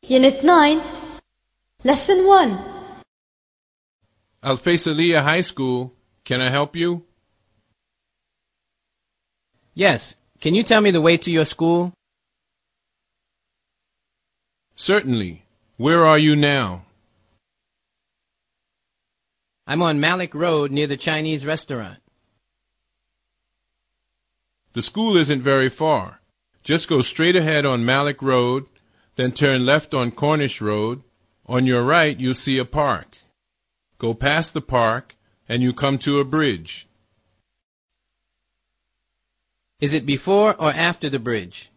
Unit 9, Lesson 1. Al-Faisaliya High School. Can I help you? Yes. Can you tell me the way to your school? Certainly. Where are you now? I'm on Malik Road near the Chinese restaurant. The school isn't very far. Just go straight ahead on Malik Road, then turn left on Cornish Road. On your right, you'll see a park. Go past the park, and you come to a bridge. Is it before or after the bridge?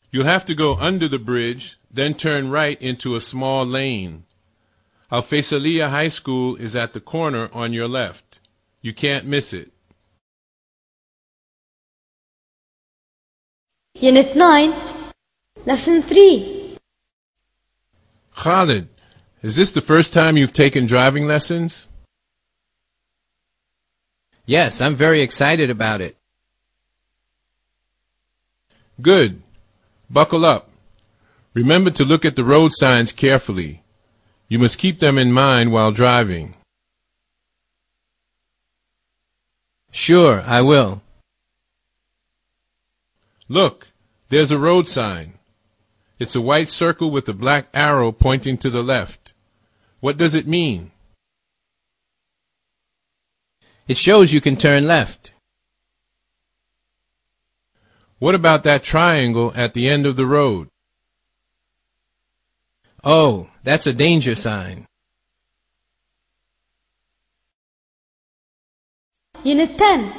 You'll have to go under the bridge, then turn right into a small lane. Al-Faisaliya High School is at the corner on your left. You can't miss it. Unit 9, Lesson 3. Khalid, is this the first time you've taken driving lessons? Yes, I'm very excited about it. Good. Buckle up. Remember to look at the road signs carefully. You must keep them in mind while driving. Sure, I will. Look, there's a road sign. It's a white circle with a black arrow pointing to the left. What does it mean? It shows you can turn left. What about that triangle at the end of the road? Oh, that's a danger sign. Unit 10,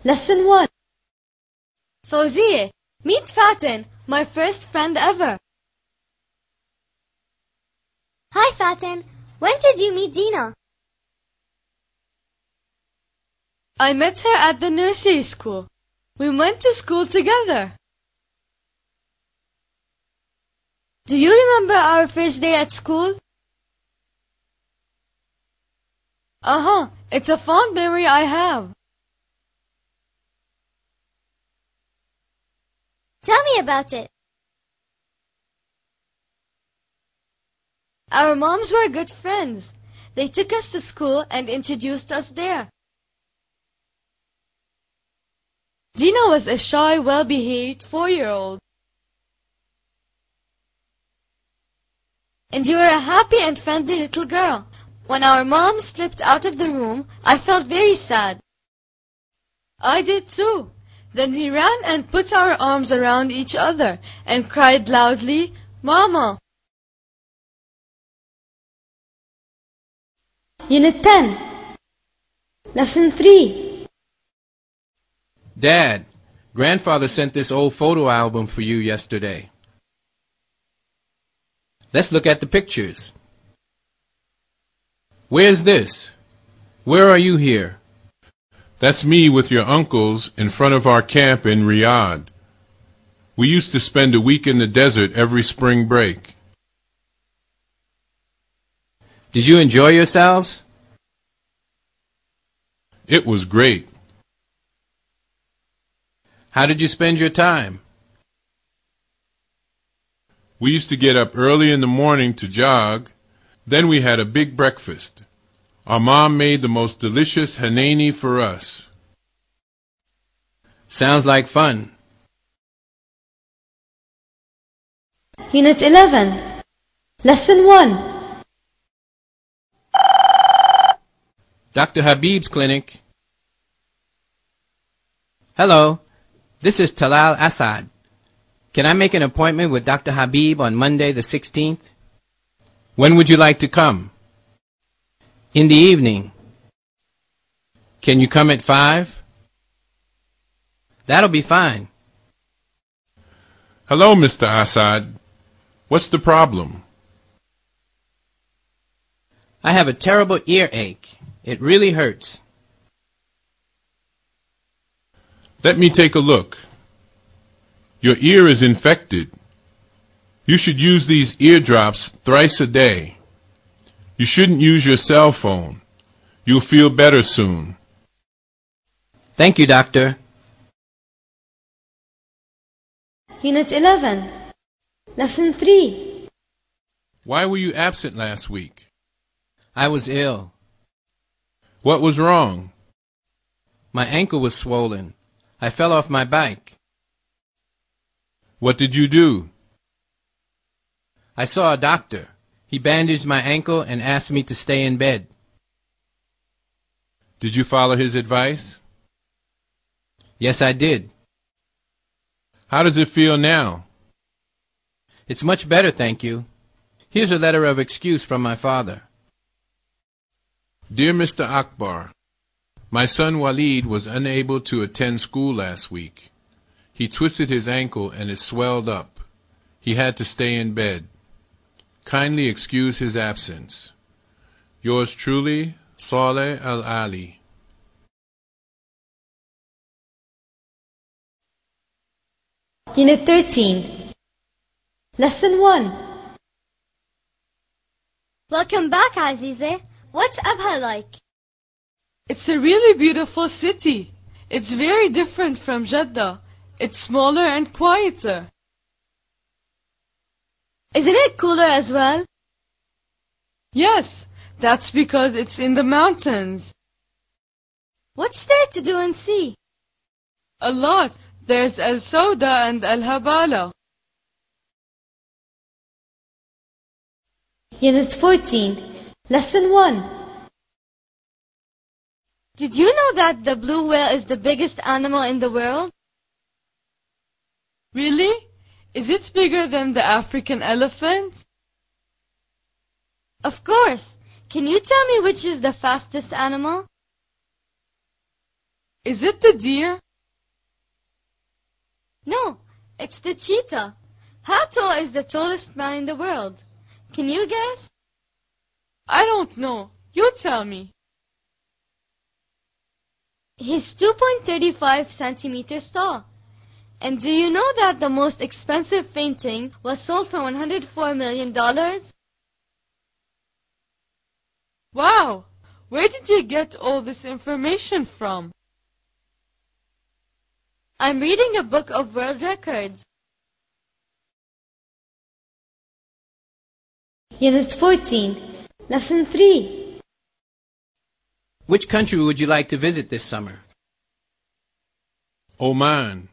Lesson 1. Fawziya, meet Fatin, my first friend ever. Hi, Fatin. When did you meet Dina? I met her at the nursery school. We went to school together. Do you remember our first day at school? It's a fond memory I have. Tell me about it. Our moms were good friends. They took us to school and introduced us there. Dina was a shy, well-behaved 4-year-old. And you were a happy and friendly little girl. When our mom slipped out of the room, I felt very sad. I did too. Then we ran and put our arms around each other and cried loudly, "Mama!" Unit 10, Lesson 3. Dad, Grandfather sent this old photo album for you yesterday. Let's look at the pictures. Where's this? Where are you here? That's me with your uncles in front of our camp in Riyadh. We used to spend a week in the desert every spring break. Did you enjoy yourselves? It was great. How did you spend your time? We used to get up early in the morning to jog. Then we had a big breakfast. Our mom made the most delicious hanani for us. Sounds like fun. Unit 11, Lesson 1. Dr. Habib's clinic. Hello, this is Talal Assad. Can I make an appointment with Dr. Habib on Monday the 16th? When would you like to come? In the evening. Can you come at 5? That'll be fine. Hello, Mr. Assad. What's the problem? I have a terrible earache. It really hurts. Let me take a look. Your ear is infected. You should use these ear drops thrice a day. You shouldn't use your cell phone. You'll feel better soon. Thank you, Doctor. Unit 11, Lesson 3. Why were you absent last week? I was ill. What was wrong? My ankle was swollen. I fell off my bike. What did you do? I saw a doctor. He bandaged my ankle and asked me to stay in bed. Did you follow his advice? Yes, I did. How does it feel now? It's much better, thank you. Here's a letter of excuse from my father. Dear Mr. Akbar, my son Walid was unable to attend school last week. He twisted his ankle and it swelled up. He had to stay in bed. Kindly excuse his absence. Yours truly, Saleh Al-Ali. Unit 13. Lesson 1. Welcome back, Azize. What's Abha like? It's a really beautiful city. It's very different from Jeddah. It's smaller and quieter. Isn't it cooler as well? Yes, that's because it's in the mountains. What's there to do and see? A lot. There's Al Sauda and Al Habala. Unit 14. Lesson 1. Did you know that the blue whale is the biggest animal in the world? Really? Is it bigger than the African elephant? Of course. Can you tell me which is the fastest animal? Is it the deer? No, it's the cheetah. How tall is the tallest man in the world? Can you guess? I don't know. You tell me. He's 2.35 centimeters tall. And do you know that the most expensive painting was sold for $104 million? Wow! Where did you get all this information from? I'm reading a book of world records. Unit 14. Lesson 3. Which country would you like to visit this summer? Oman.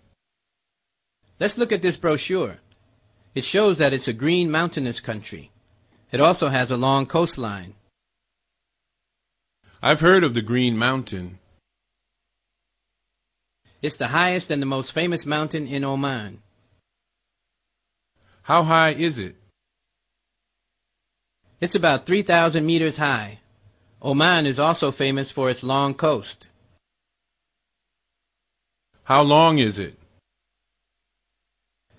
Let's look at this brochure. It shows that it's a green mountainous country. It also has a long coastline. I've heard of the Green Mountain. It's the highest and the most famous mountain in Oman. How high is it? It's about 3,000 meters high. Oman is also famous for its long coast. How long is it?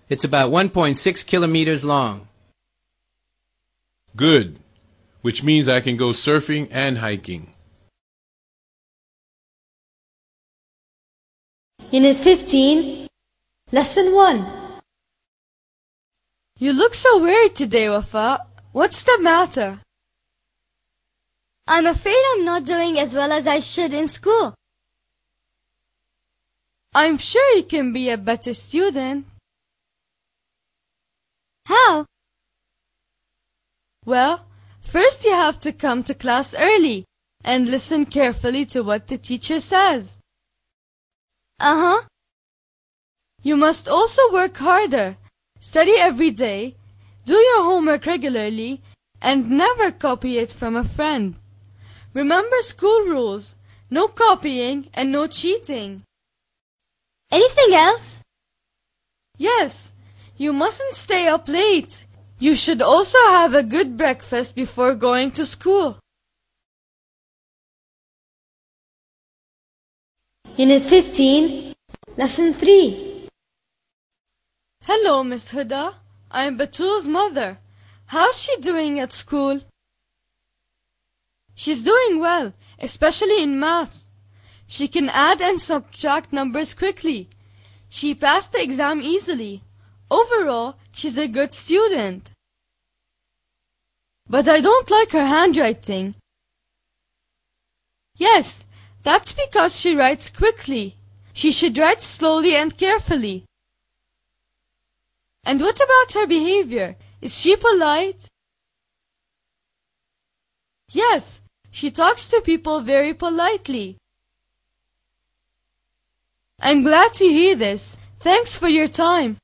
It's about 1.6 kilometers long. Good, which means I can go surfing and hiking. Unit 15. Lesson 1. You look so worried today, Wafa. What's the matter? I'm afraid I'm not doing as well as I should in school. I'm sure you can be a better student. How? Well, first you have to come to class early and listen carefully to what the teacher says. Uh-huh. You must also work harder, study every day, do your homework regularly, and never copy it from a friend. Remember school rules: no copying and no cheating. Anything else? Yes, you mustn't stay up late. You should also have a good breakfast before going to school. Unit 15, Lesson 3. Hello, Miss Huda. I'm Batul's mother. How's she doing at school? She's doing well, especially in maths. She can add and subtract numbers quickly. She passed the exam easily. Overall, she's a good student. But I don't like her handwriting. Yes, that's because she writes quickly. She should write slowly and carefully. And what about her behavior? Is she polite? Yes, she talks to people very politely. I'm glad to hear this. Thanks for your time.